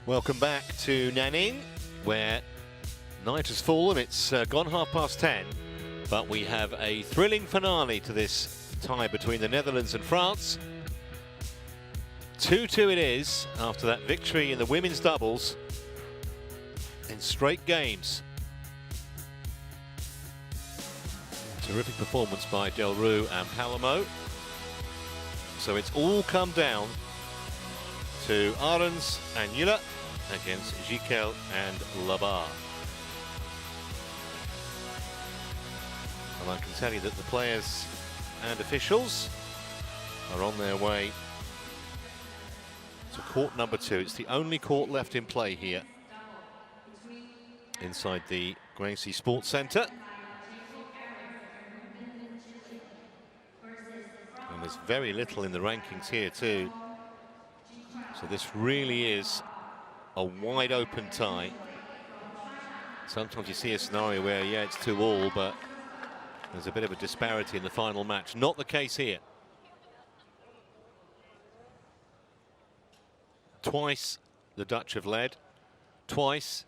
Welcome back to Nanning, where night has fallen. It's gone 10:30, but we have a thrilling finale to this tie between the Netherlands and France. 2-2 it is after that victory in the women's doubles in straight games. Terrific performance by Delrue and Palamo. So it's all come down to ARENDS and JILLE against GICQUEL and LABAR. And I can tell you that the players and officials are on their way to court number 2. It's the only court left in play here inside the Gracie Sports Centre. And there's very little in the rankings here too. So this really is a wide open tie. Sometimes you see a scenario where, yeah, it's 2-all, but there's a bit of a disparity in the final match. Not the case here. Twice the Dutch have led. Twice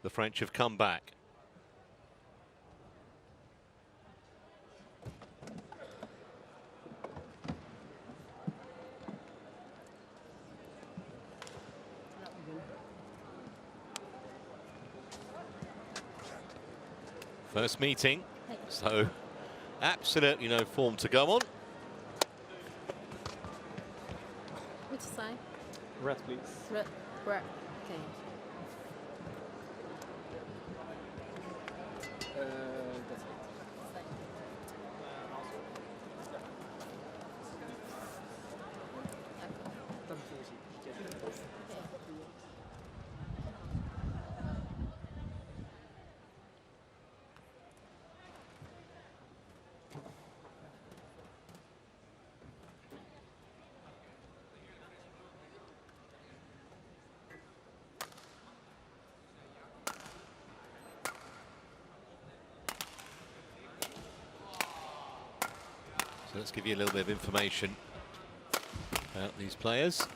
the French have come back. First meeting, so absolutely no form to go on. Which side? Red, please. Red. Okay. That's it. So let's give you a little bit of information about these players.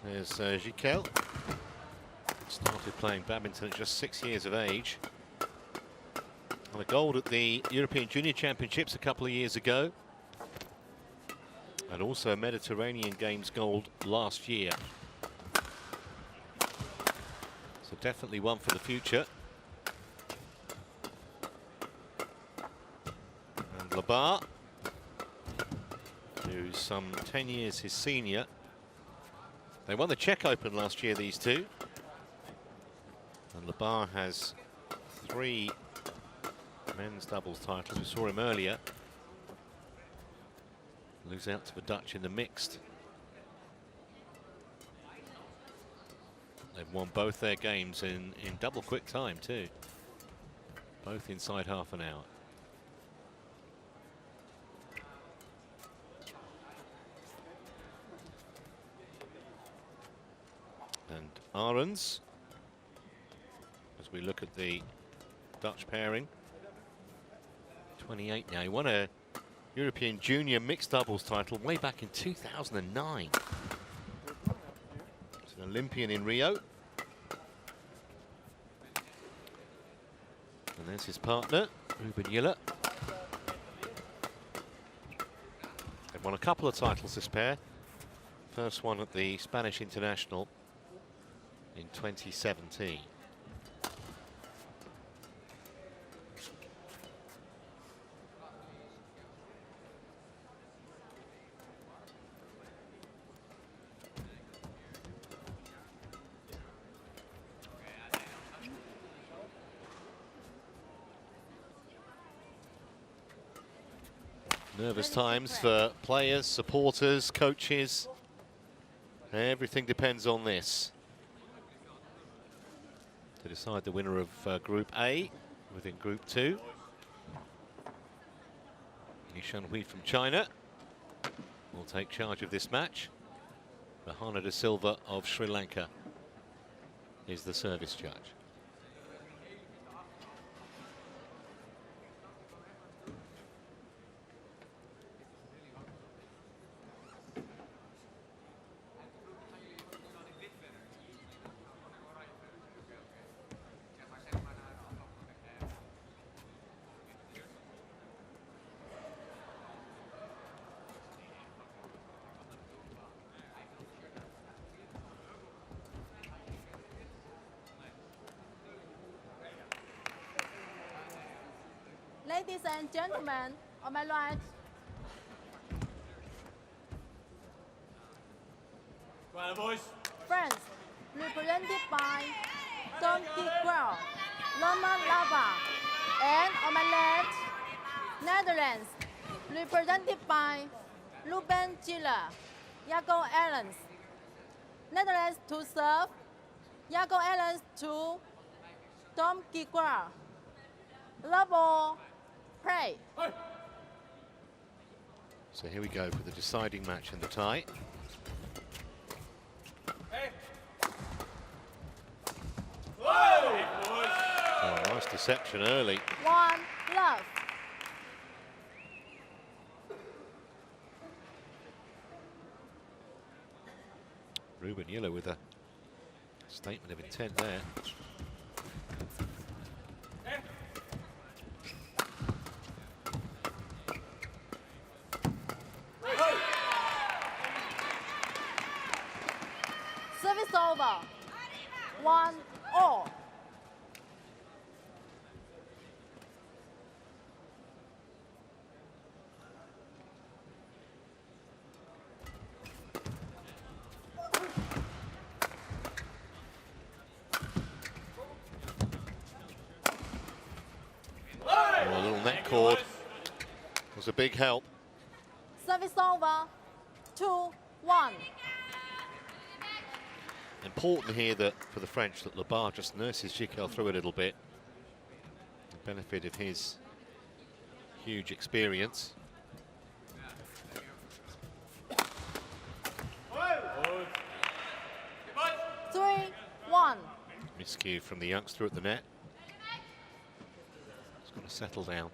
There's GICQUEL. Started playing badminton at just 6 years of age. Won a gold at the European Junior Championships a couple of years ago. And also a Mediterranean Games gold last year. So definitely one for the future. And LABAR, who's some 10 years his senior. They won the Czech Open last year, these two. And LABAR has 3 men's doubles titles. We saw him earlier lose out to the Dutch in the mixed. They've won both their games in double quick time too. Both inside half an hour. And ARENDS, as we look at the Dutch pairing, 28 now. He won a European Junior mixed doubles title way back in 2009. He's an Olympian in Rio. And there's his partner, Ruben JILLE. They've won a couple of titles, this pair. First one at the Spanish International in 2017. Nervous times for players, supporters, coaches. Everything depends on this to decide the winner of Group A within Group 2. Nishan Hui from China will take charge of this match. Rahana de Silva of Sri Lanka is the service judge. Ladies and gentlemen, on my right, France, represented by GICQUEL, LABAR, and on my left, Netherlands, represented by JILLE, ARENDS. Netherlands to serve, ARENDS to GICQUEL. LABAR, play. So here we go for the deciding match in the tie. Oh, nice deception early. 1-love. Ruben Yillo with a statement of intent there. Service over. 1-all. Oh, a little net cord was a big help. Service over. 2-1. Important here that for the French that LABAR just nurses GICQUEL through a little bit. The benefit of his huge experience. 3-1. Miscue from the youngster at the net. He's got to settle down.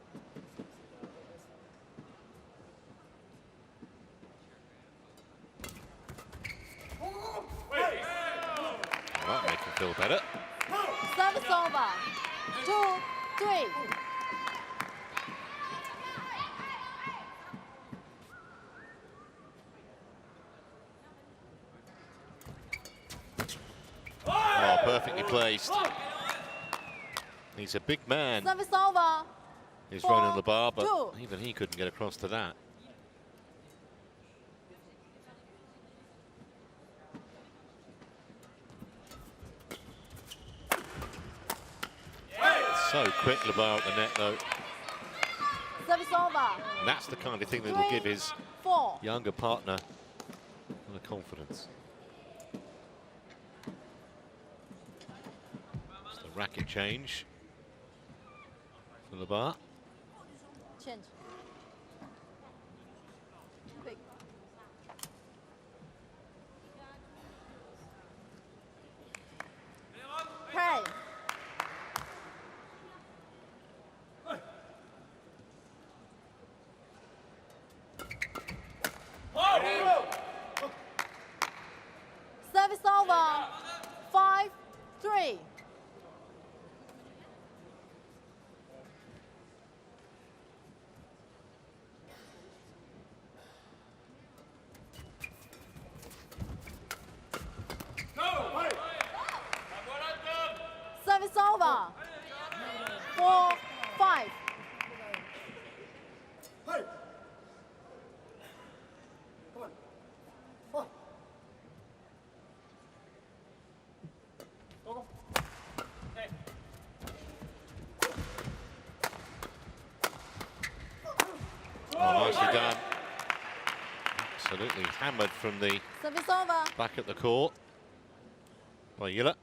That'll make him feel better. Service over. 2-3. Oh, perfectly placed. He's a big man. Service over. He's Ronan LABAR, but 4-2. even he couldn't get across to that. So quick, LABAR at the net, though. Service over. And that's the kind of thing that will give his 3-4. younger partner a lot of confidence. It's the racket change for LABAR. Change. Quick. Play. Service over. 5-3. Service over. 4-5. Oh, nicely done. Absolutely hammered from the Service over. back at the court by Yillo.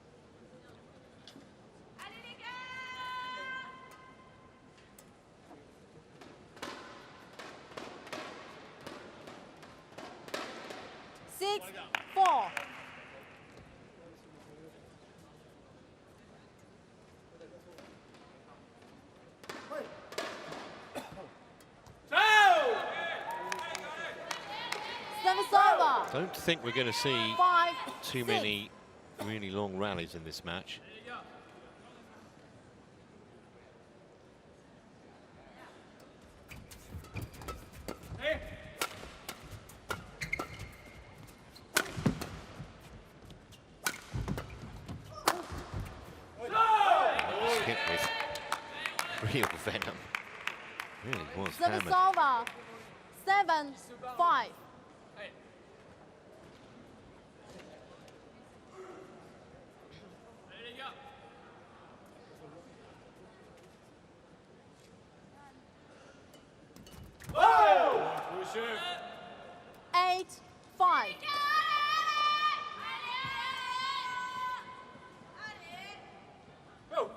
Six, 4. Service over. Don't think we're going to see 5, too 6. many really long rallies in this match. Hit with real venom. Really was Service hammered. over. 7-5. Serve. 8-5. Go.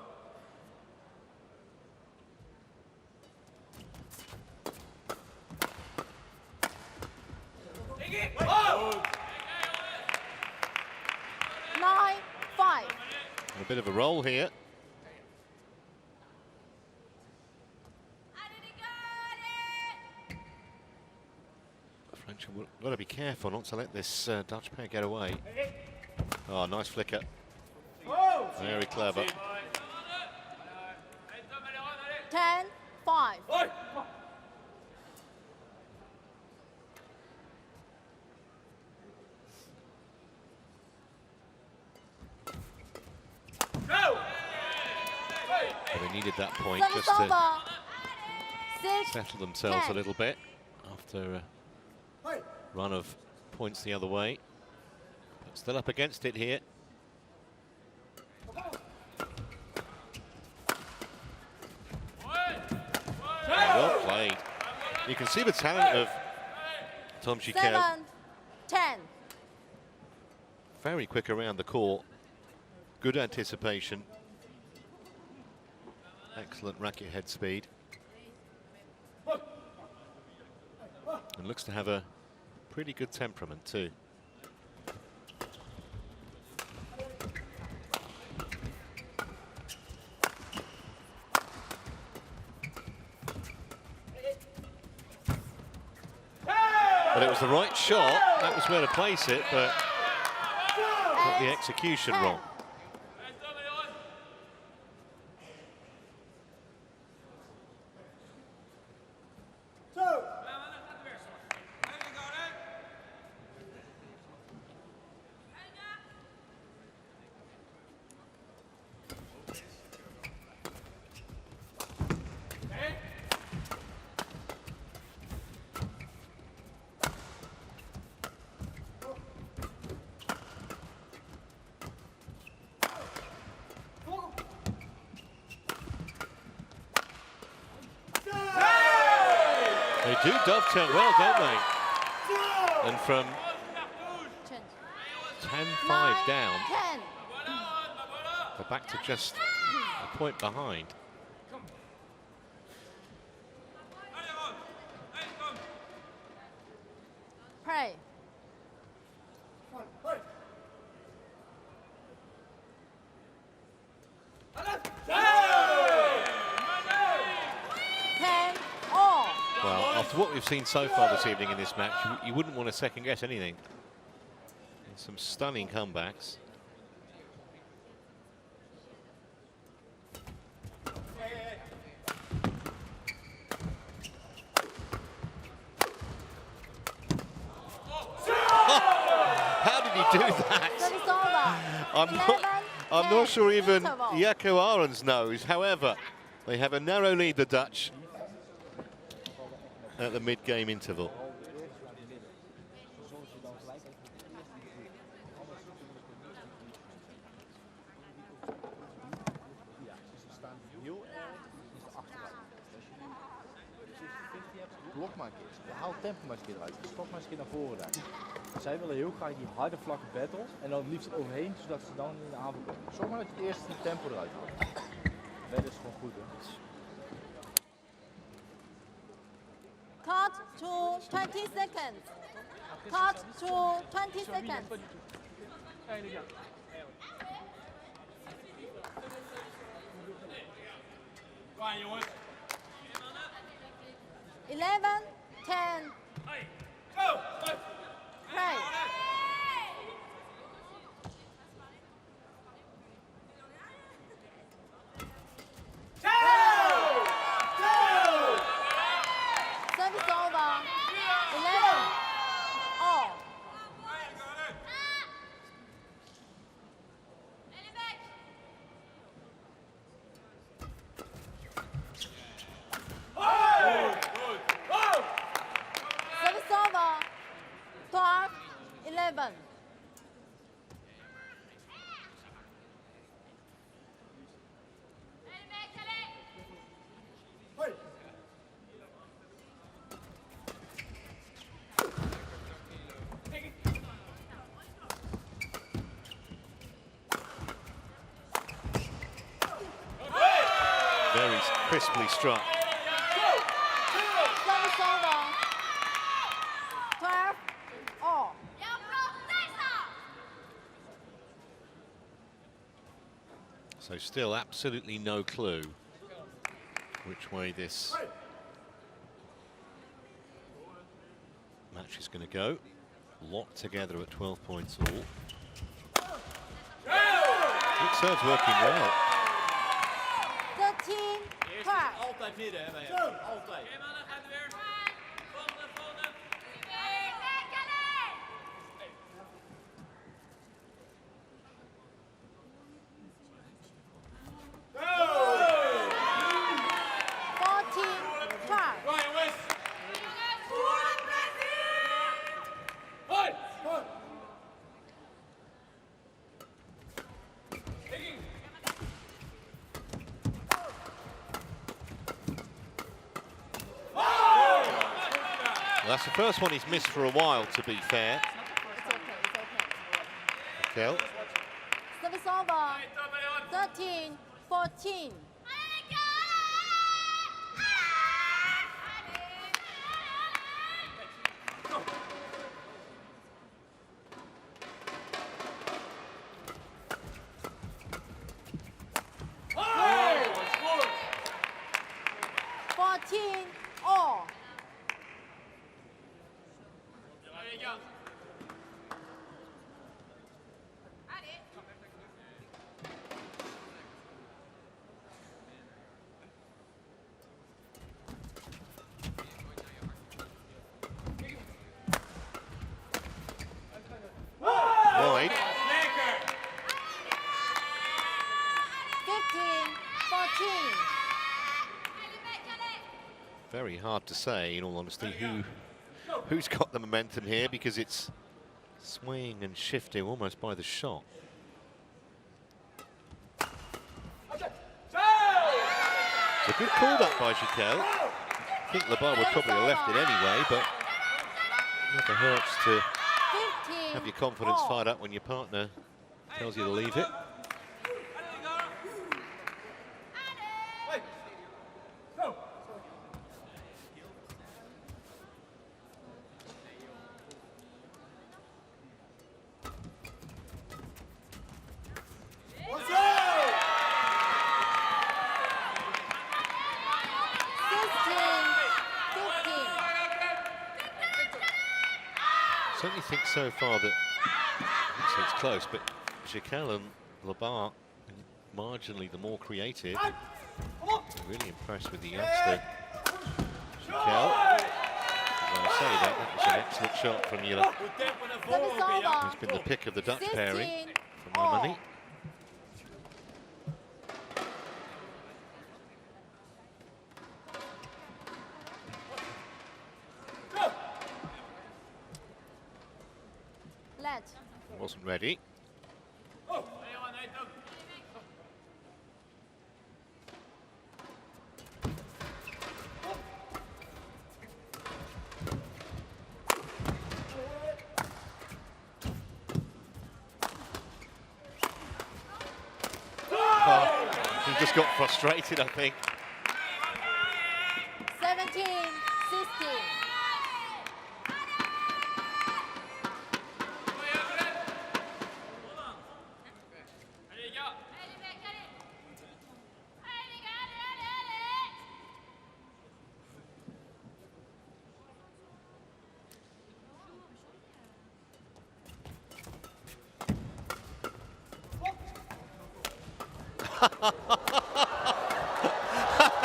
Take it. Oh. 9-5. A bit of a roll here. French have got to be careful not to let this Dutch pair get away. Oh, nice flicker. Very clever. 10-5. But they needed that point Service just to over. 6. settle themselves 10. a little bit after a run of points the other way. But still up against it here. Well played. You can see the talent of Tom GICQUEL. 7-10. Very quick around the court. Good anticipation. Excellent racket head speed. And looks to have a pretty good temperament too. But it was the right shot. That was where to place it, but got the execution wrong. They do dovetail well, don't they? And from 10-5 down, 10. they're back to just a point behind. Pray. Well, after what we've seen so far this evening in this match, you wouldn't want to second guess anything. And some stunning comebacks. How did he do that? I'm not sure even Jaco ARENDS knows. However, they have a narrow lead, the Dutch, at the mid-game interval. Blok maar een keer. Haal het tempo maar eens een keer eruit. Stop maar eens een keer naar voren daar. Zij willen heel graag die harde vlakke battles en dan het liefst overheen, zodat ze dan in de aanval komen. Zorg maar dat je het eerst het tempo eruit haalt. Dat is gewoon goed, hè. Cut to 20 seconds. Cut to 20 seconds. 11, 10. Pray. Service over. 11. All. Very crisply struck. Service over. 12 all. So still absolutely no clue which way this match is going to go. Locked together at 12 points all. Good serves working well. 13 12. Altijd midden, hè, wij hebben. Altijd. Oké, mannen, gaat weer. Volgende, volgende. 14 12. Kom, jongens. Hoi. Hoi. Well, that's the first one he's missed for a while, to be fair. It's okay, it's okay. Kel. Service over. 13 14. All. Wide. 15 14. Very hard to say, in all honesty, who's got the momentum here, because it's swaying and shifting almost by the shot. It's a good call up by JICQUEL. I think LABAR would probably have left it anyway, but it never hurts to 15 have your confidence all. fired up when your partner tells you to leave it. Certainly think so far that it's close, but JICQUEL and LABAR marginally the more creative. I'm really impressed with the youngster JICQUEL. When I say that, that was an excellent shot from JILLE, who's been the pick of the Dutch pairing for my money. Wasn't ready. He just got frustrated, I think. 17 16.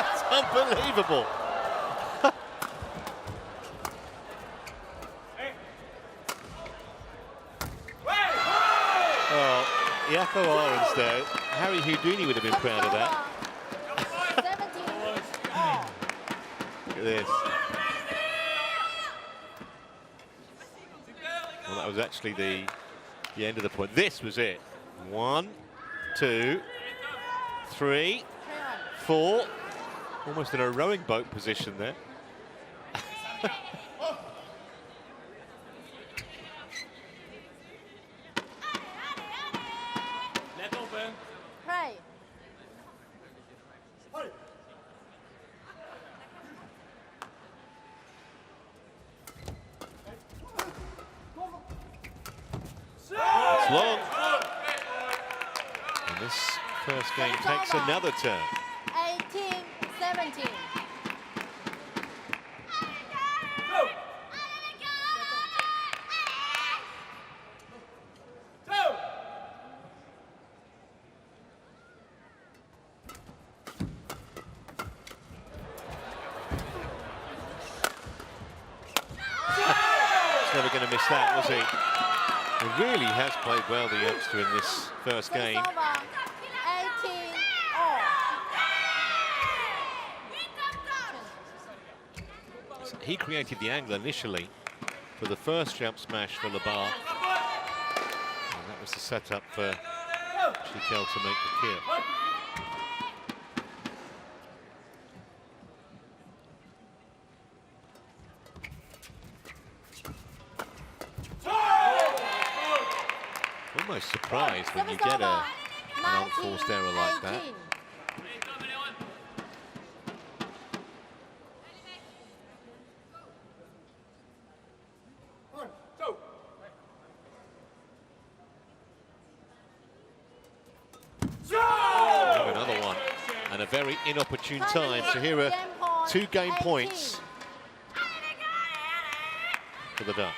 That's unbelievable. Oh, Jaakko Arends though. Harry Houdini would have been proud of that. 17 all. Look at this. Well, that was actually the end of the point. This was it. 1, 2, 3, 4. Almost in a rowing boat position there. Play. long. And this first game takes another turn. 18-17. Never going to miss that, was he? He really has played well, the youngster, in this first game. 18-all. So he created the angle initially for the first jump smash for LABAR. And that was the setup for JICQUEL to make the kill. Almost surprised when you get an unforced error like that. Oh, another one, and a very inopportune time. So here are 2 game points for the Dutch.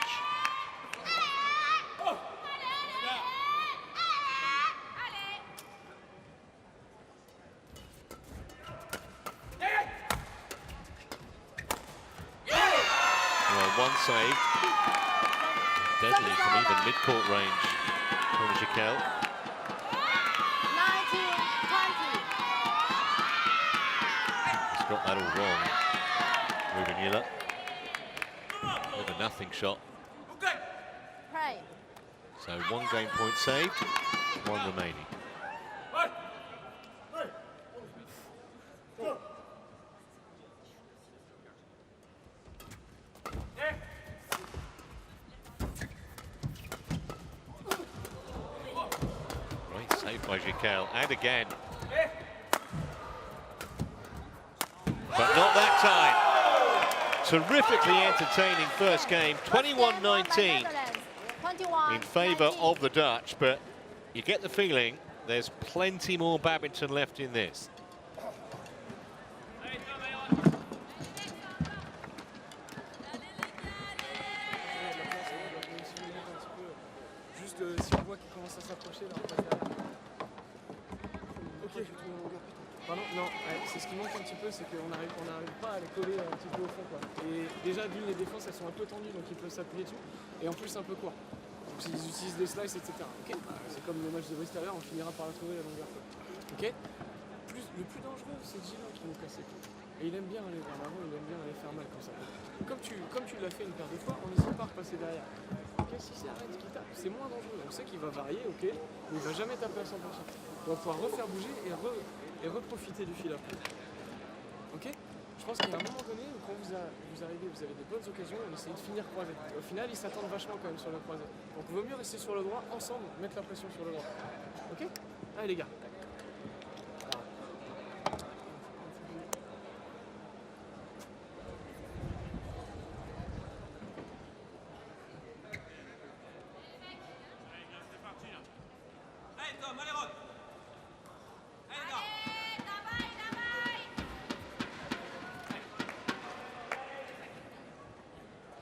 One saved. Deadly from even mid-court range from JICQUEL. 19-20. He's got that all wrong. JILLE with a nothing shot. Play. So 1 game point saved, 1 remaining. By JICQUEL, and again. But not that time. Terrifically entertaining first game, 21-19 in favour of the Dutch, but you get the feeling there's plenty more badminton left in this. Pardon, non, c'est ce qui manque un petit peu, c'est qu'on n'arrive pas à les coller un petit peu au fond, quoi. Et déjà, d'une, les défenses, elles sont un peu tendues, donc ils peuvent s'appuyer dessus. Et en plus, un peu court. Donc ils utilisent des slices, etc. Okay, c'est comme le match de Brice tout à l'heure, on finira par la trouver la longueur. Okay, le plus dangereux, c'est JILLE qui nous casse les couilles. Et il aime bien aller vers l'avant, il aime bien aller faire mal comme ça. Comme tu l'as fait une paire de fois, on n'hésite pas à repasser derrière. Okay, si c'est ARENDS qui tape, c'est moins dangereux. On sait qu'il va varier, ok, mais il va jamais taper à 100%. On va pouvoir refaire bouger et reprofiter du fil après. Ok? Je pense qu'il y a un moment donné où quand vous arrivez, vous avez des bonnes occasions, on essaie de finir croisé. Au final, ils s'attendent vachement quand même sur la croisée. Donc il vaut mieux rester sur le droit, ensemble, mettre la pression sur le droit. Ok? Allez les gars.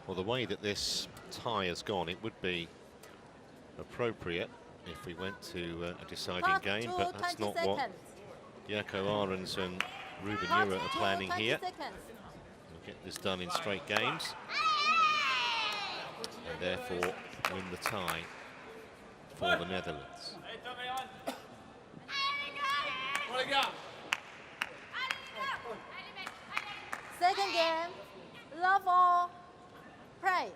Well, the way that this tie has gone, it would be appropriate if we went to a deciding game, but that's not what Jaakko Arends and Ruben Ure are planning here. We'll get this done in straight games, and therefore win the tie for the Netherlands. Second game, love all, play.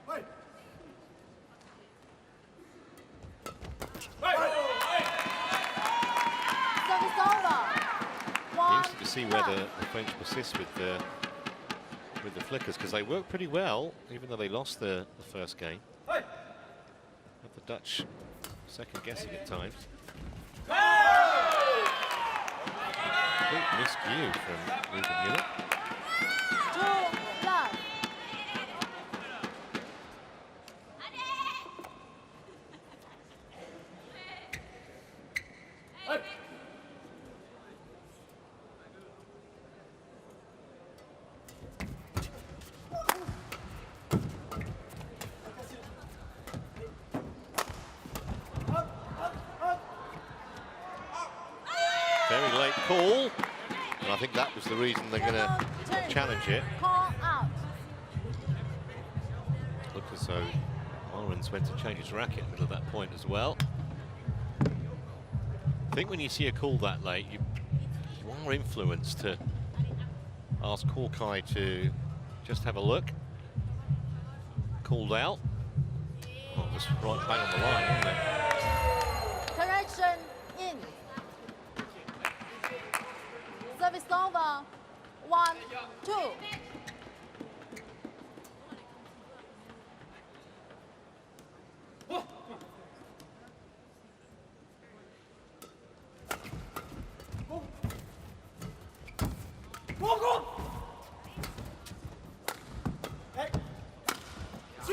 Service over. Interesting to see whether the French persist with the flickers, because they work pretty well, even though they lost the first game. But the Dutch second guessing at times. Complete miscue from Ruben Ure. 2-love. late call, and I think that was the reason they're going to challenge it. Call out. Looked as though ARENDS went to change his racket in the middle of that point as well. I think when you see a call that late, you are influenced to ask Hawkeye to just have a look. Called out. Oh, it was right bang on the line, wasn't it? Correction in. Service over. 1-2.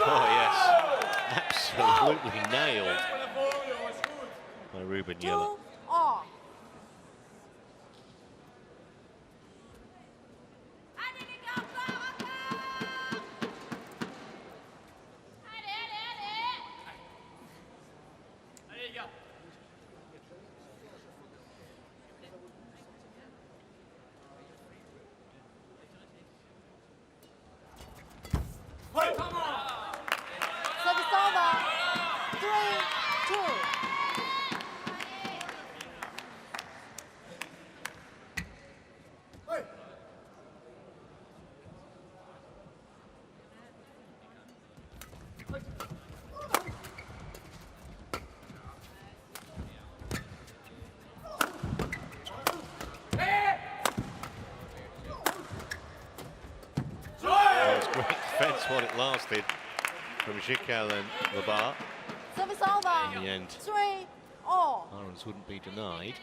Oh yes, absolutely nailed by Ruben JILLE. 2-all. Service over. 3-2. That was great defence while it lasted from GICQUEL and LABAR. Service over. In the end, 3-all. ARENDS wouldn't be denied.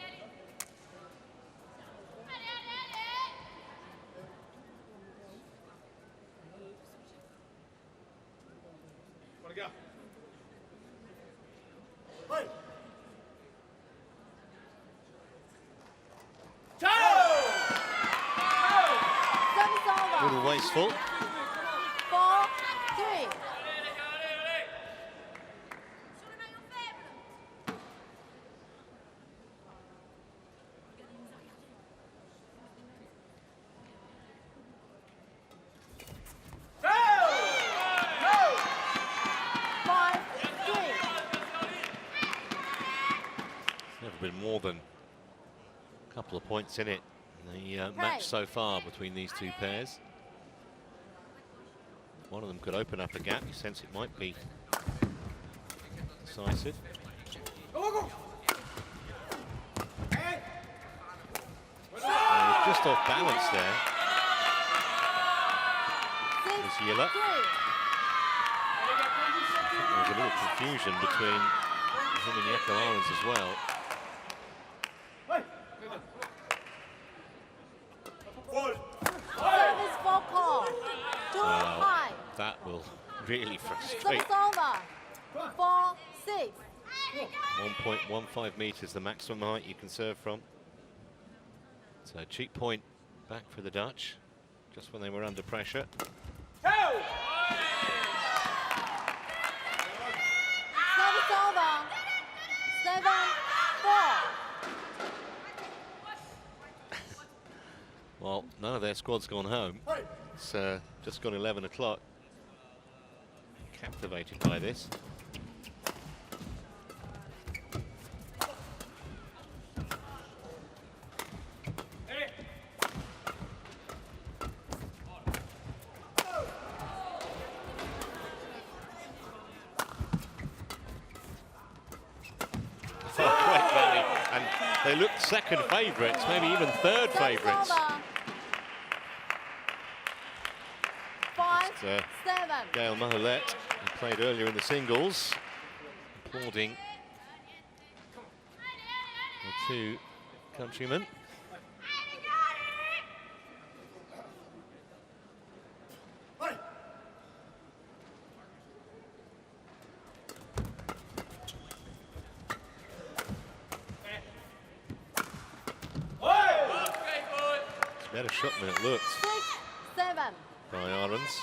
Service over. A little wasteful. 4-3. Never been more than a couple of points in it in the match so far between these two pairs. One of them could open up a gap. You sense it might be decisive. He's just off balance there. There's JILLE. There was a little confusion between him and ARENDS as well. Service for call. Too high. That will really frustrate. Service over. 4-6. 1.15 metres, the maximum height you can serve from. So a cheap point back for the Dutch, just when they were under pressure. Service over. 7-4. Well, none of their squad's gone home. It's just gone 11 o'clock. Captivated by this. Great volley, and they looked second favourites, maybe even third favourites. 5-7. Gail Maholet, who played earlier in the singles, applauding the two countrymen. It's a better shot than it looked 6-7. by ARENDS.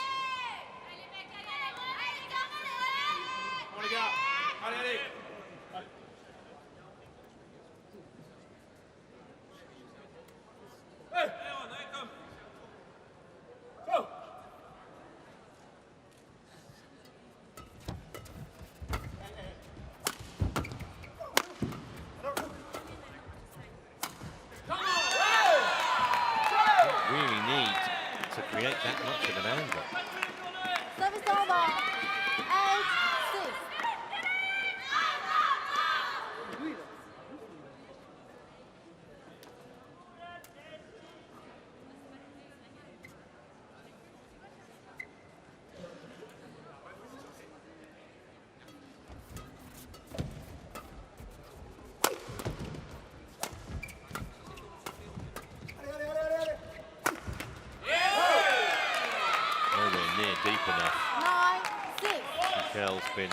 been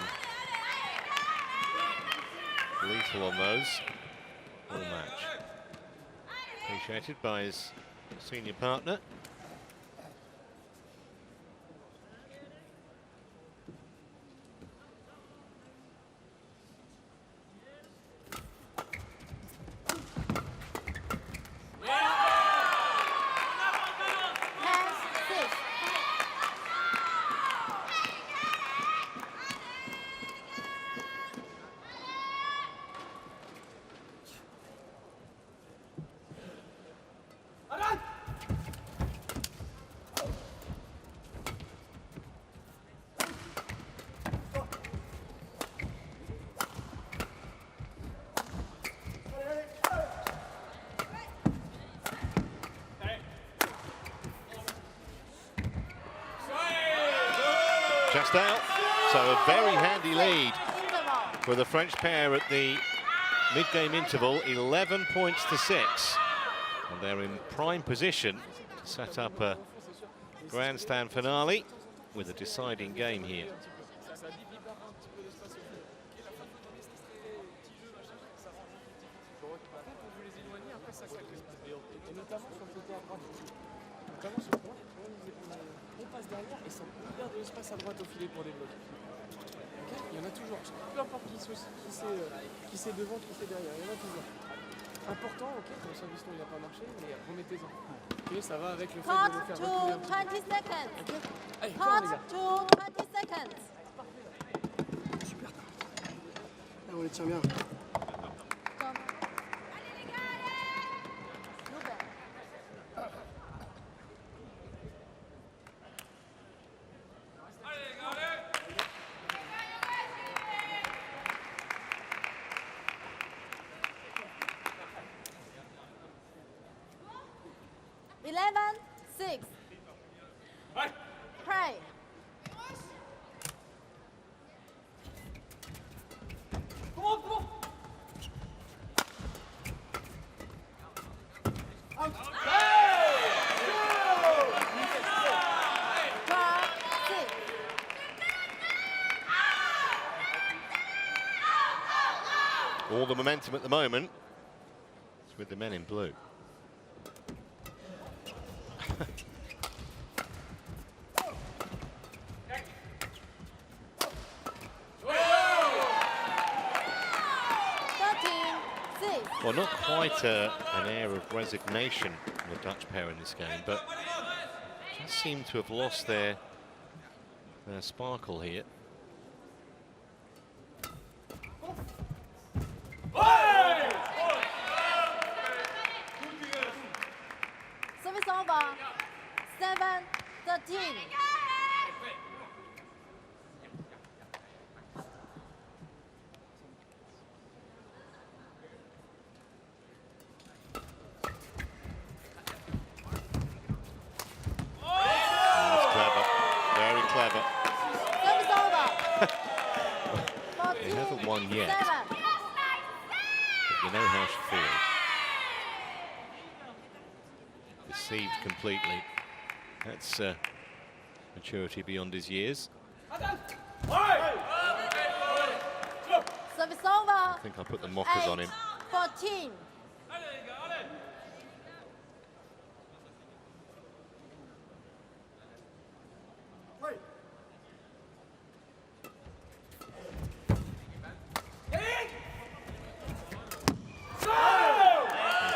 lethal on those all match. Appreciated by his senior partner. Just out, so a very handy lead for the French pair at the mid-game interval, 11 points to 6. And they're in prime position to set up a grandstand finale with a deciding game here. Et sans perdre de l'espace à droite au filet pour débloquer. Okay, il y en a toujours. Peu importe qui c'est devant, qui c'est derrière, il y en a toujours. Important, ok, pour le service il n'a pas marché, mais remettez-en. Ok, ça va avec le fait de le faire reculer un petit peu. 20 seconds. Okay. Allez, Cut les gars. to 20 seconds. Super. Là, on les tient bien. Come. Ruben. 11-6. Pray. All the momentum at the moment is with the men in blue. Well, not quite an air of resignation from the Dutch pair in this game, but just seem to have lost their sparkle here. Service over. 7-13. He hasn't won yet, but you know how she feels. Deceived completely. That's maturity beyond his years. Service over. I think I put the mockers on him. 14.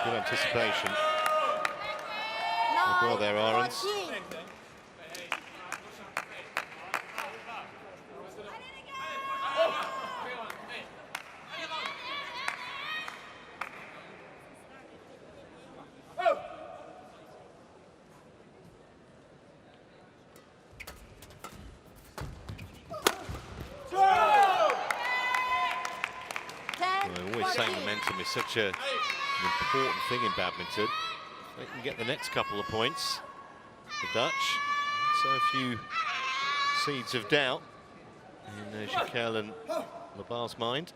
Good anticipation. Now, Well, there, ARENDS. 14. I always say momentum is such an important thing in badminton. They can get the next couple of points, the Dutch. So a few seeds of doubt in JICQUEL and LABAR's mind.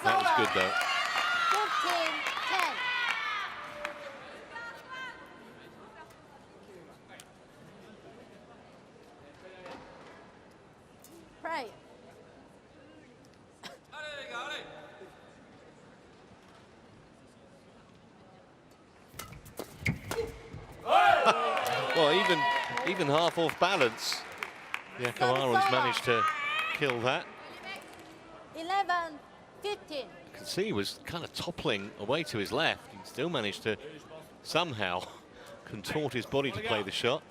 That was good though. even half off balance. Jaakko Arends managed to kill that. 11-15. You can see he was kind of toppling away to his left. He still managed to somehow contort his body to play the shot.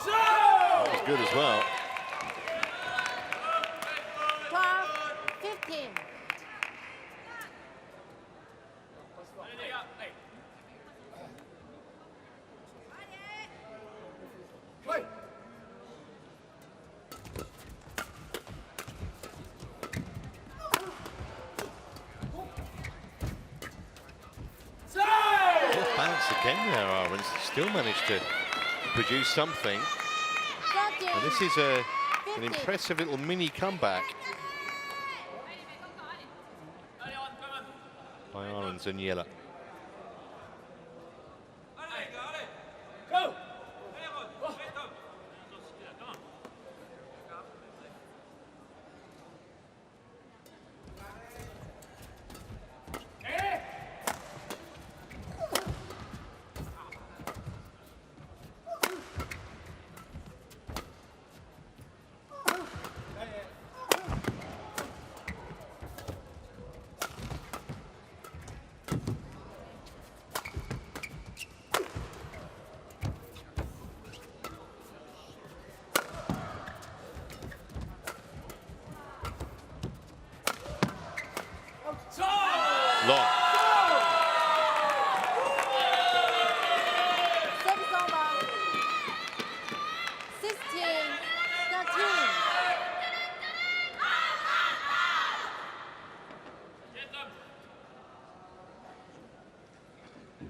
That was good as well. 12-15. Off balance again there, Arends. Still managed to produce something. 13, And this is an 15. impressive little mini comeback by Arends and JILLE. Long. Service over. 16-13.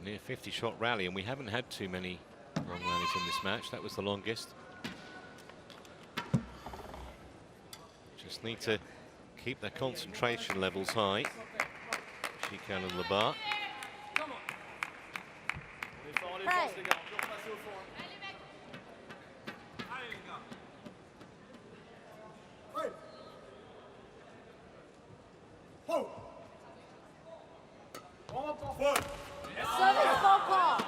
Near 50-shot rally, and we haven't had too many long rallies in this match. That was the longest. Just need to keep their concentration levels high. GICQUEL and LABAR. Play. Service for call.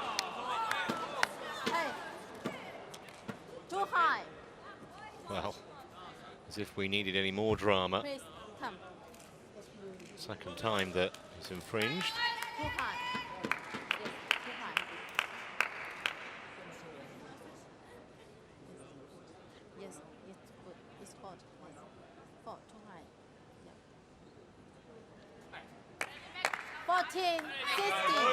Hey. Too high. Well, as if we needed any more drama. Please come. Second time that is infringed. Too high. Yes, too high. Yes, it's good. It's fault. Yes. Fault, too high. Yeah. 14, 16.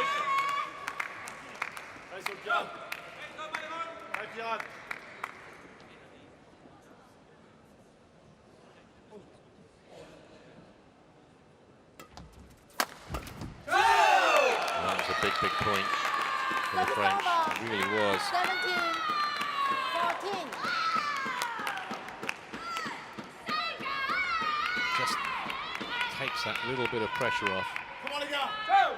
That was a big point for the French. It really was. 17, 14. Just takes that little bit of pressure off. Come on, again. Go!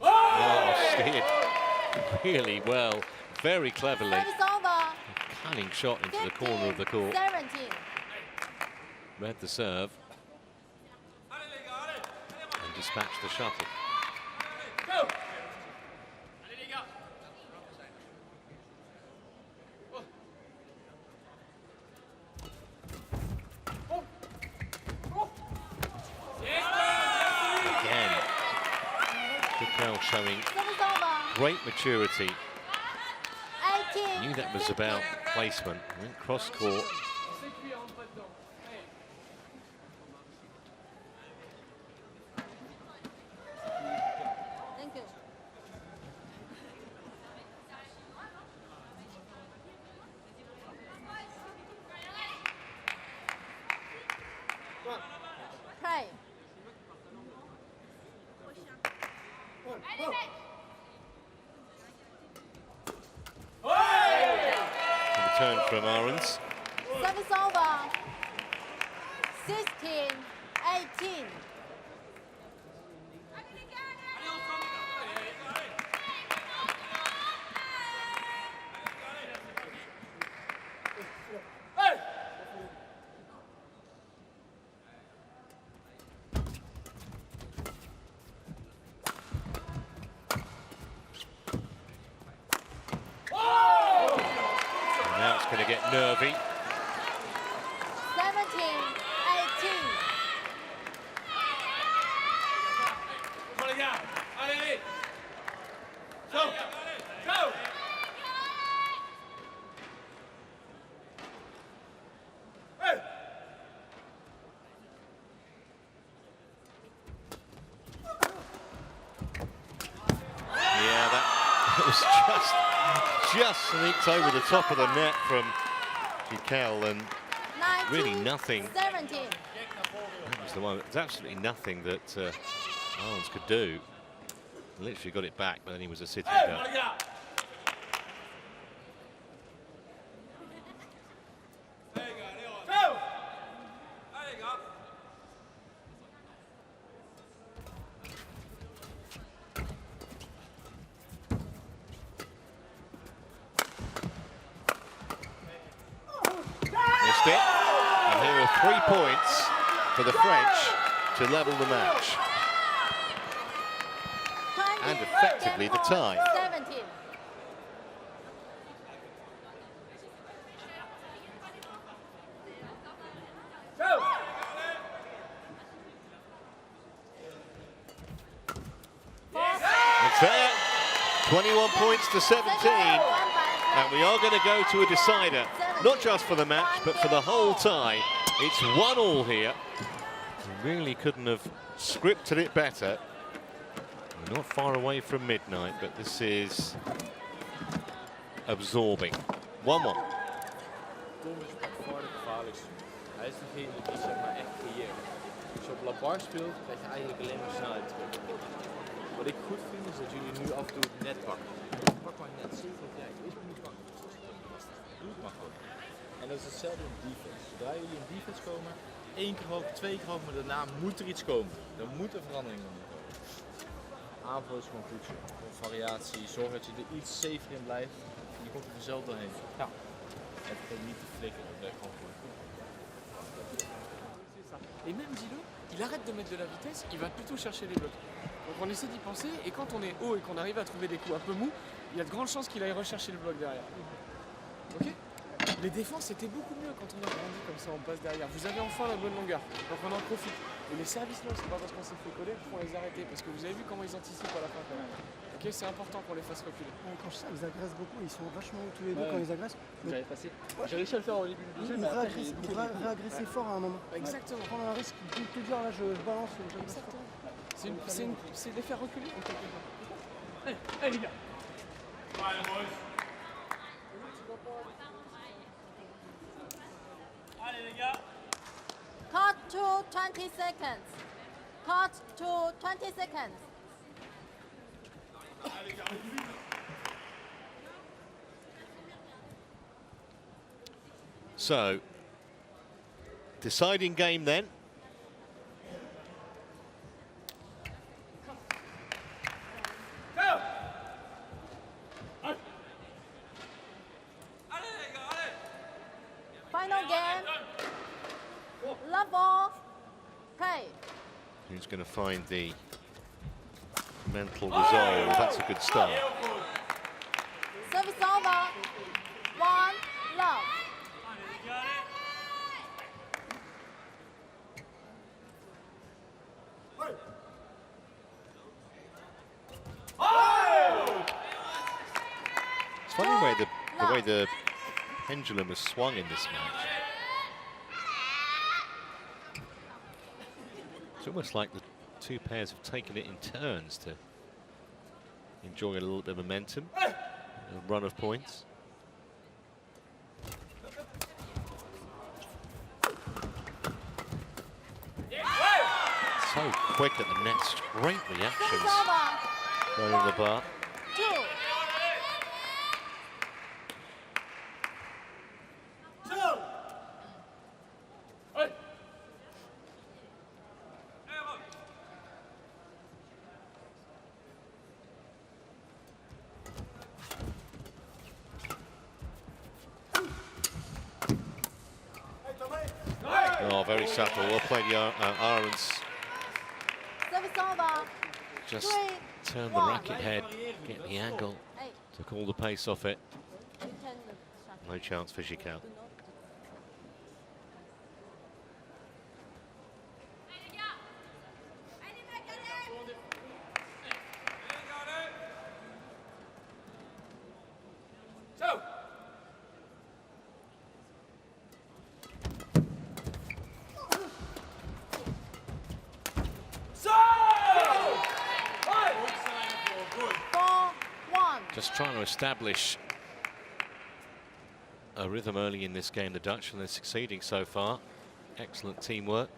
Oh, steered really well, very cleverly. Service over. Cunning shot into the corner of the court. 17. Read the serve and dispatched the shuttle. Go! Again, GICQUEL showing Service over. great maturity. 18. Knew that was about placement. Went cross court. Thank you. Play. Return from Arends. Service over. 16, 18. nervy. 17-18. Come on, les gars. Allez, allez. Go. Go. Hey. Yeah, that was just sneaked over the top of the net from GICQUEL, and really nothing. 17. That was the one. There's absolutely nothing that ARENDS could do. Literally got it back, but then he was a sitting Hey, duck. les gars. Go. Allez, les gars. Missed it. And here are 3 points for the French to level the match. 20. And effectively the tie. 17. Go. That's it. 21 points to 17. And we are going to go to a decider, not just for the match, but for the whole tie. It's 1-1 here. We really couldn't have scripted it better. We're not far away from midnight, but this is absorbing. 1-1. Tom is voor de gevaarlijkste. Hij is degene die zeg maar echt creëert. Als je op LABAR speelt, krijg je eigenlijk alleen maar snelheid terug. Wat ik goed vind is dat jullie nu af en toe het net pakken. Pak maar net, zie je dat jij het eerst moet pakken. Doe het maar gewoon. En dat is hetzelfde in defense. Zodra jullie in defense komen, 1 keer hoog, 2 keer hoog, maar daarna moet er iets komen. Er moet een verandering komen. Aanval is gewoon goed zo. Gewoon variatie, zorg dat je er iets safer in blijft. En je komt er vanzelf doorheen. Ja. En gewoon niet te flikken, dat werkt gewoon goed. Et même Gilles, il arrête de mettre de la vitesse, il va plutôt chercher les blocs. Donc on essaie d'y penser, et quand on est haut et qu'on arrive à trouver des coups un peu mous, il y a de grandes chances qu'il aille rechercher le bloc derrière. Ok? Les défenses étaient beaucoup mieux quand on a grandi comme ça, on passe derrière. Vous avez enfin la bonne longueur, donc on en profite. Et les services longs, c'est pas parce qu'on s'est fait coller qu'il faut les arrêter, parce que vous avez vu comment ils anticipent à la fin quand même. Ok, c'est important qu'on les fasse reculer. Quand je sais, ils agressent beaucoup, ils sont vachement hauts tous les deux quand ils agressent. J'avais passé. J'ai réussi à le faire au début du deuxième, Ils mais après j'ai réagresser fort à un moment. Exactement. Prendre un risque, de te dire là je balance, j'agresse fort. C'est les faire reculer en quelque sorte. Allez, les gars. Allez, boys. Allez, les gars. Cut to 20 seconds. Cut to 20 seconds. So, deciding game then. Go. Allez, les gars, allez. Final game. Love ball. Okay. Who's going to find the mental resolve? That's a good start. Service over. 1 love. Allez, les gars, allez. It's funny the way the pendulum has swung in this match. It's almost like the 2 pairs have taken it in turns to enjoy a little bit of momentum, a run of points. So quick at the net, great reactions Service over. going in the bar. 2. Oh, very subtle. Well played, ARENDS. Service over. Just 3, turn the 1. racket head, get the angle, 8. took all the pace off it. You can shut No chance for GICQUEL. Just trying to establish a rhythm early in this game, the Dutch, and they're succeeding so far. Excellent teamwork.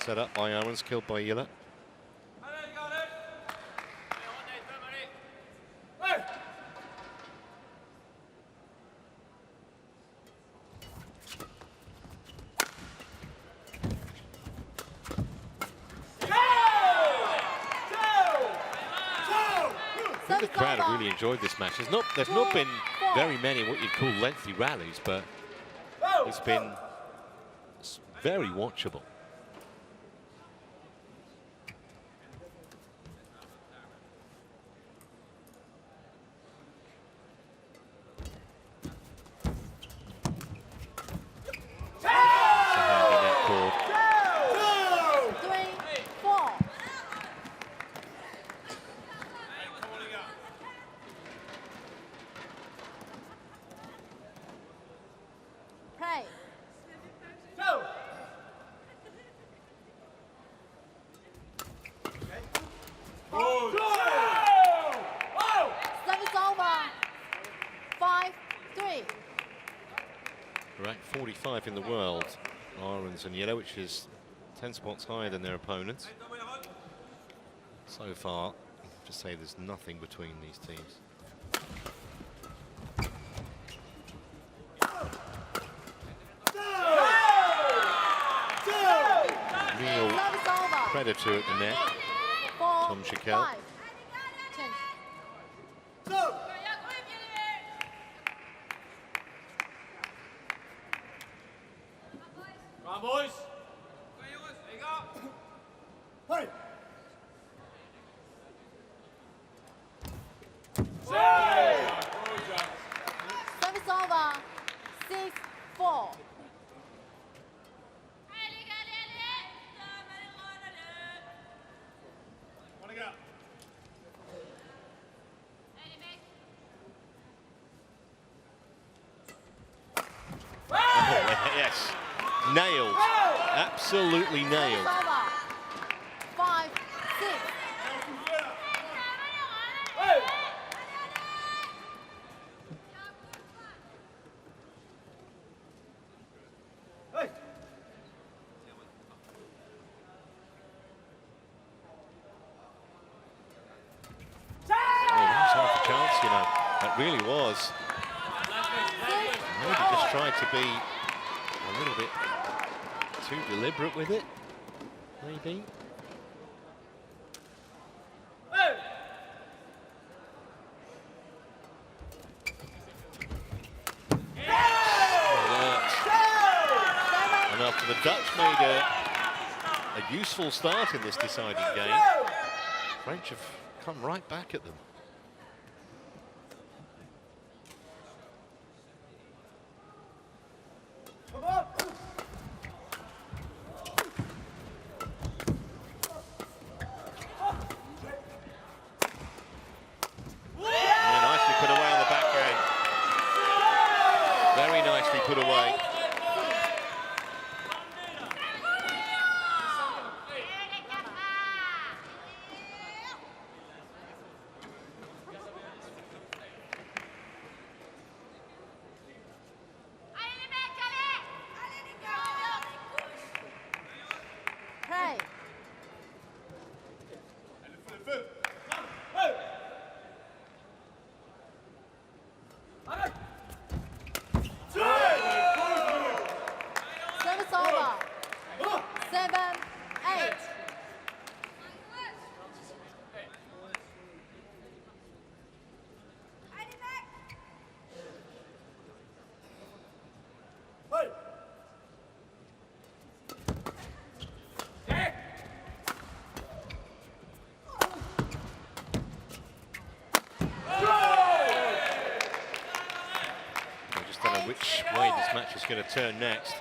Set up by ARENDS, killed by JILLE. I think the crowd have really enjoyed this match. There's not been very many what you'd call lengthy rallies, but it's been very watchable. It's a handy net cord. 3, 4. Play. Service over. 5-3. Ranked 45 in the world, ARENDS and JILLE, which is 10 spots higher than their opponents. So far, just say there's nothing between these teams. Real predator at the net, Tom GICQUEL. Come on, boys. There you go. Hey! Service over. 6-4. Yes, nailed, absolutely nailed. 5-6. Half a chance, you know. That really was. Maybe just tried to be a little bit too deliberate with it. Maybe. And after the Dutch made a useful start in this deciding game, French have come right back at them. Yeah, nicely put away on the backhand. Very nicely put away. Play. Service over. 7-8. match is going to turn next.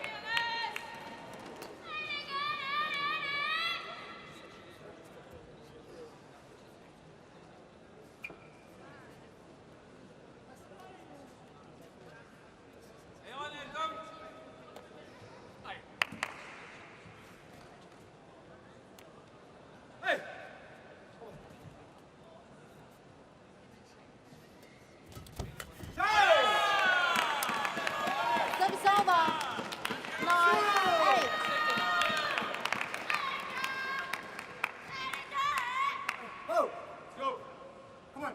Service over. 9-8. Go! Go! Come on!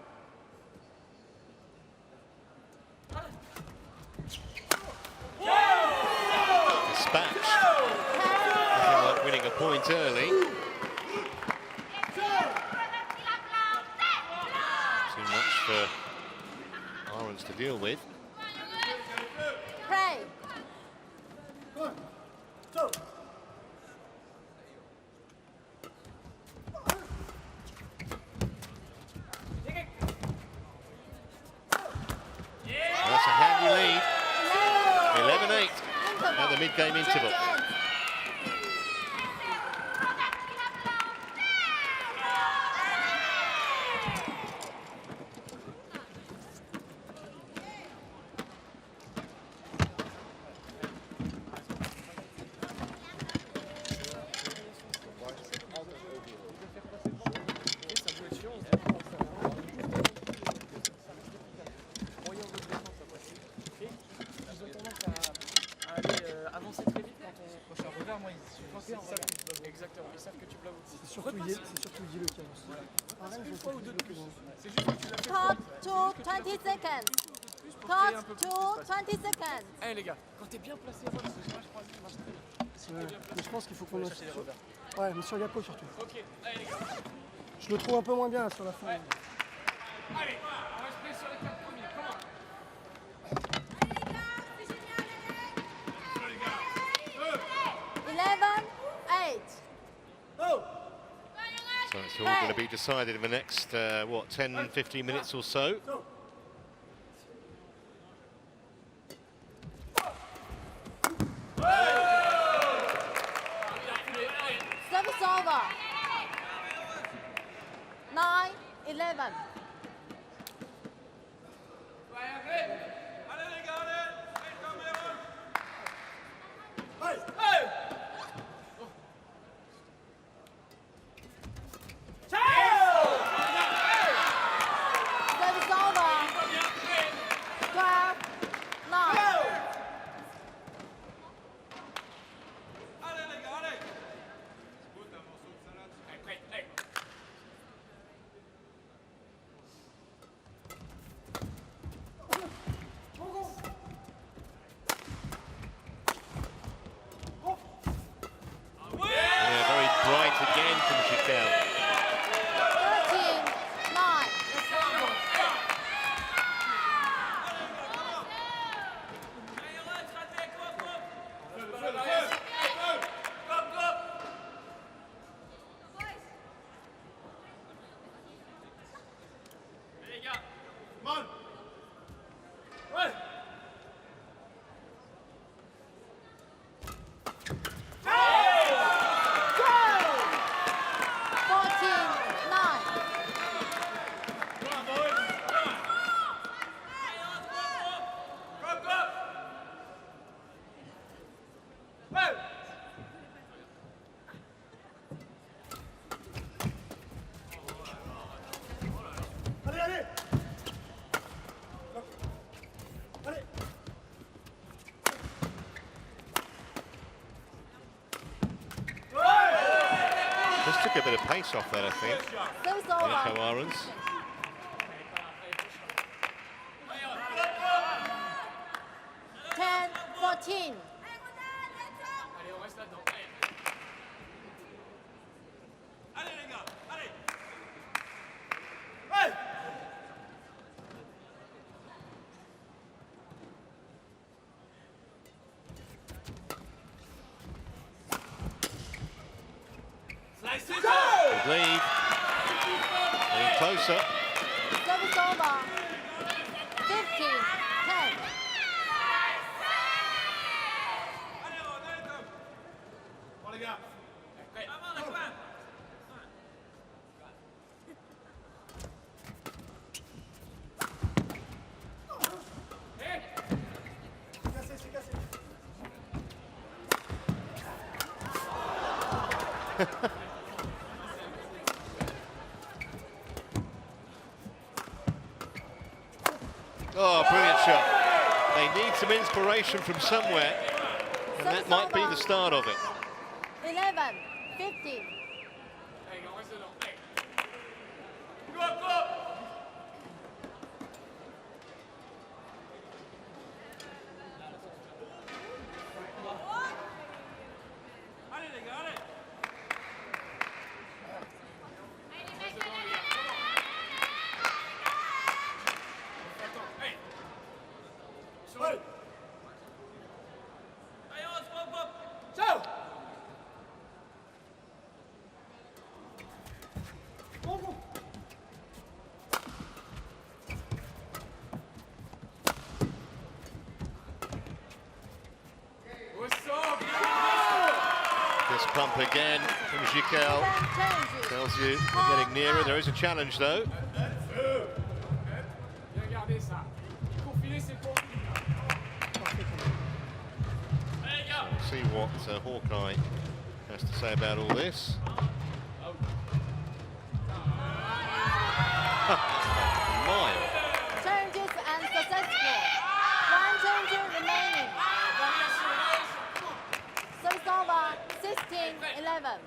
Dispatch. Nothing like winning a point early. Too much for ARENDS to deal with. Play. Come on! Go! That's a handy lead. 11-8 at the mid-game interval. Avancer très vite quand on... Quand je suis un revers, moi, Exactement, ils savent que tu bloques. C'est surtout Gilles qui avance. Passe une fois ou deux de plus. C'est juste que tu l'as fait. Cut to 20 seconds. Cut to 20 seconds. Allez les gars, quand t'es bien placé, moi je crois que ça marche très bien. Ouais. Mais je pense qu'il faut qu'on chercher les revers. Ouais, mais sur Yako surtout. Ok, allez les gars. Je le trouve un peu moins bien là, sur la fin. Allez, on va se mettre sur les 4 premiers. Comment? 11-8. Go! So it's all going to be decided in the next, what, 10-15 minutes or so. Go! Service over. 9-11. Service over. 12-9. Yeah, very bright again from GICQUEL. 13-9. Allez, allez! Allez! Just took a bit of pace off that, I think. Service Nico over. ARENDS. 10-14. Allez, on reste là-dedans. Allez les gars, allez. Hey! Slice it. Good lead. Getting closer. Service over. 15-10. Oh, brilliant shot. They need some inspiration from somewhere, and that might be the start of it. 11, 15. This pump again from GICQUEL tells you they're getting nearer. There is a challenge though. See what Hawkeye has to say about all this. Mile. Changes and successful. One change remaining. Service over, 16, 11.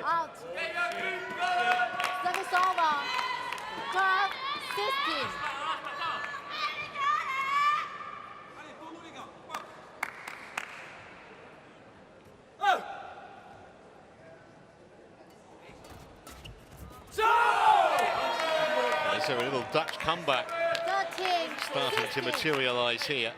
Out. Service over, 12, 16. There's a little Dutch comeback 13, starting to 16. materialise here.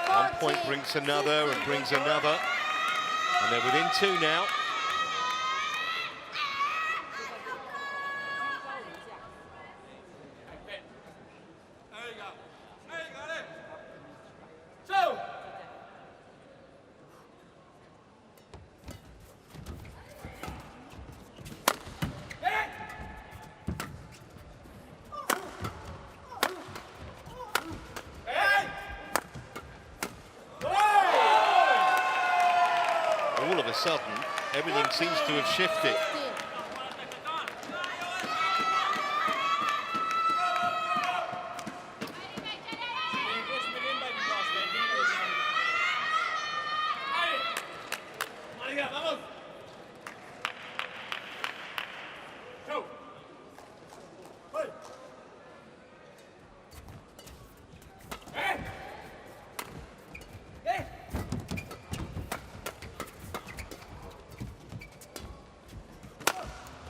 One point brings another and brings another, and they're within two now. All of a sudden, everything seems to have shifted.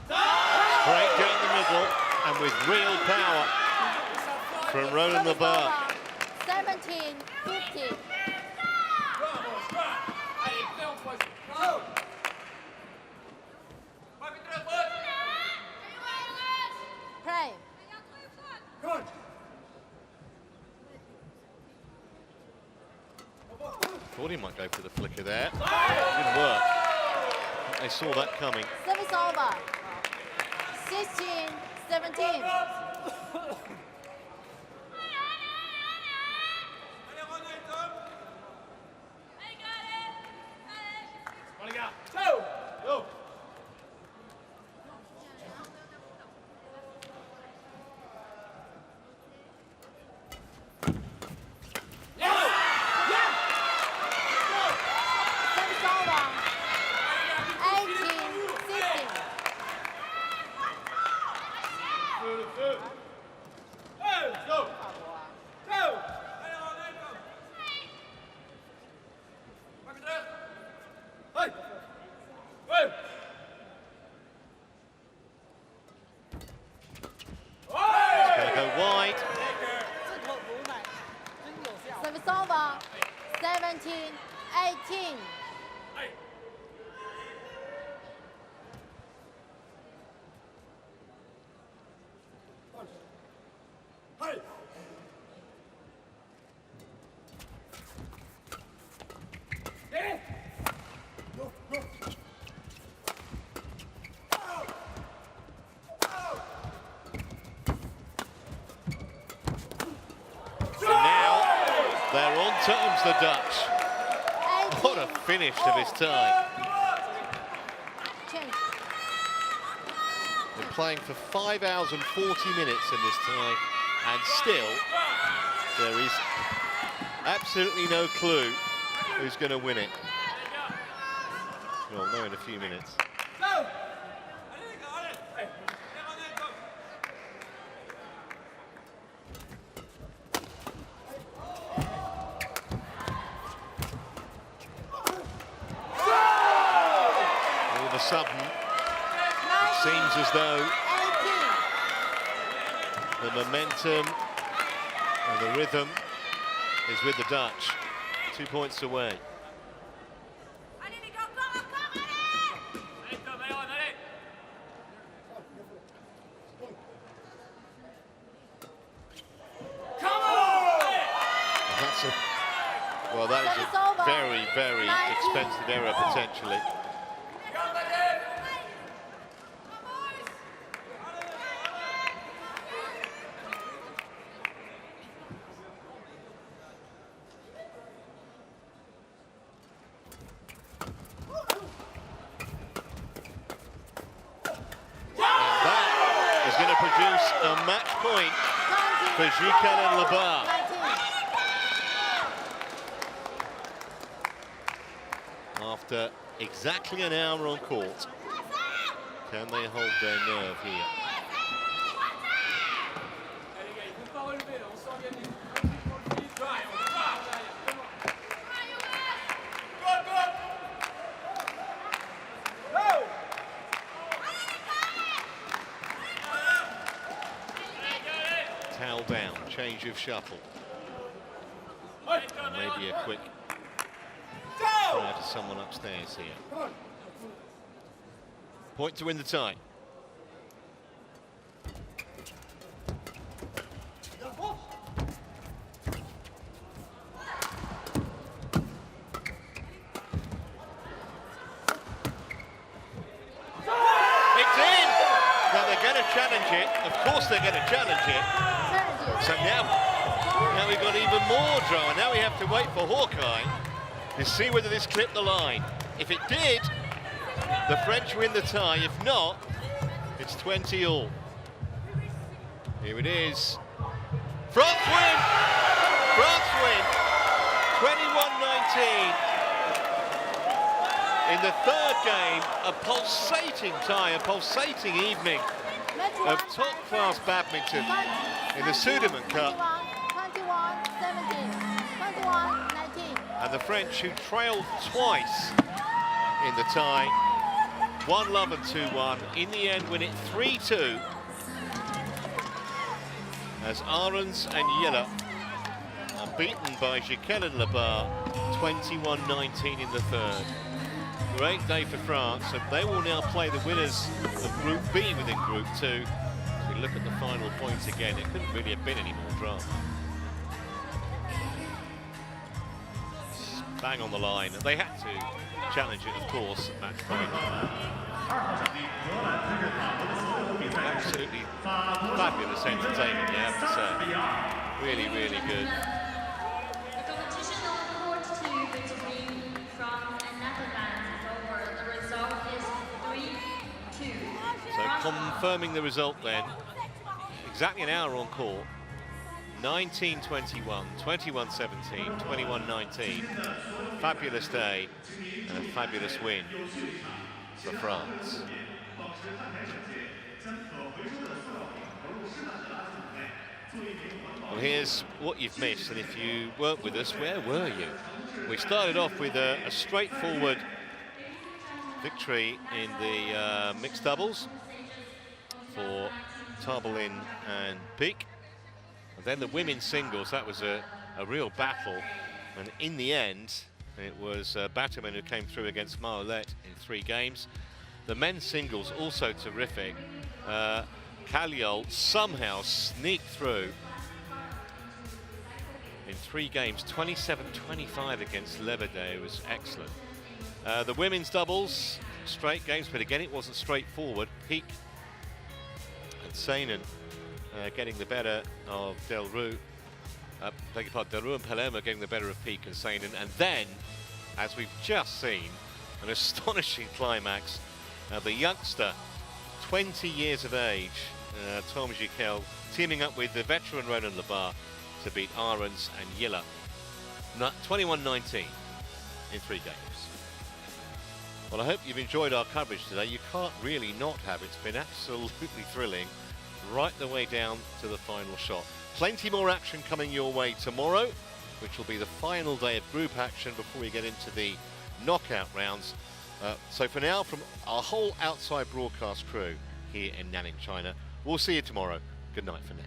16. Straight down the middle, and with real power from Roland LABAR. 17, 15. Play. Thought he might go for the flicker there. Didn't work. They saw that coming. Service over. 16, 17. Service over. 18, 16. It's going to go wide. Service over. 17, 18. They're on terms, the Dutch. What a finish to this tie. They're playing for 5 hours and 40 minutes in this tie, and still there is absolutely no clue who's going to win it. We'll know in a few minutes. All of a sudden, it seems as though the momentum and the rhythm is with the Dutch. 2 points away. Well, that is a very, very expensive error, potentially. And that is going to produce a match point for GICQUEL and LABAR. After exactly an hour on court, can they hold their nerve here? Towel down, change of shuffle. And maybe a quick try to someone upstairs here. Point to win the tie. It's in! Now they're going to challenge it. Of course they're going to challenge it. So now we've got even more drama. Now we have to wait for Hawkeye to see whether this clipped the line. If it did, the French win the tie. If not, it's 20-all. Here it is. France win! France win! 21-19. In the third game, a pulsating tie, a pulsating evening of top-class badminton in the Sudirman Cup. 21-17, 21-19. And the French, who trailed twice in the tie, 1-love and 2-1, in the end win it 3-2 as ARENDS and JILLE are beaten by GICQUEL and LABAR 21-19 in the third. Great day for France, and they will now play the winners of Group B within Group 2. As we look at the final points again, it couldn't really have been any more drama. Bang on the line. They had to challenge it, of course, at match point. Absolutely fabulous entertainment, you have to say. Really, really good. The competition on court 2 between France and Netherlands is over. The result is 3-2. So confirming the result then, exactly an hour on court. 19-21, 21-17, 21-19. Fabulous day and a fabulous win for France. Well, here's what you've missed, and if you weren't with us, where were you? We started off with a straightforward victory in the mixed doubles for Tarbellin and Peak. And then the women's singles, that was a real battle. And in the end, it was Batterman who came through against Marolette in 3 games. The men's singles, also terrific. JILLE somehow sneaked through in 3 games, 27-25 against LABAR. It was excellent. The women's doubles, straight games, but again it wasn't straightforward. Peak and Seinen getting the better of Delru. Beg your pardon, Delru and Palermo getting the better of Peak and Seinen. And then, as we've just seen, an astonishing climax. The youngster, 20 years of age, Tom GICQUEL, teaming up with the veteran Ronan LABAR to beat ARENDS and JILLE. 21-19 in 3 games. Well, I hope you've enjoyed our coverage today. You can't really not have. It's been absolutely thrilling right the way down to the final shot. Plenty more action coming your way tomorrow, which will be the final day of group action before we get into the knockout rounds. So for now, from our whole outside broadcast crew here in Nanning, China, we'll see you tomorrow. Good night for now.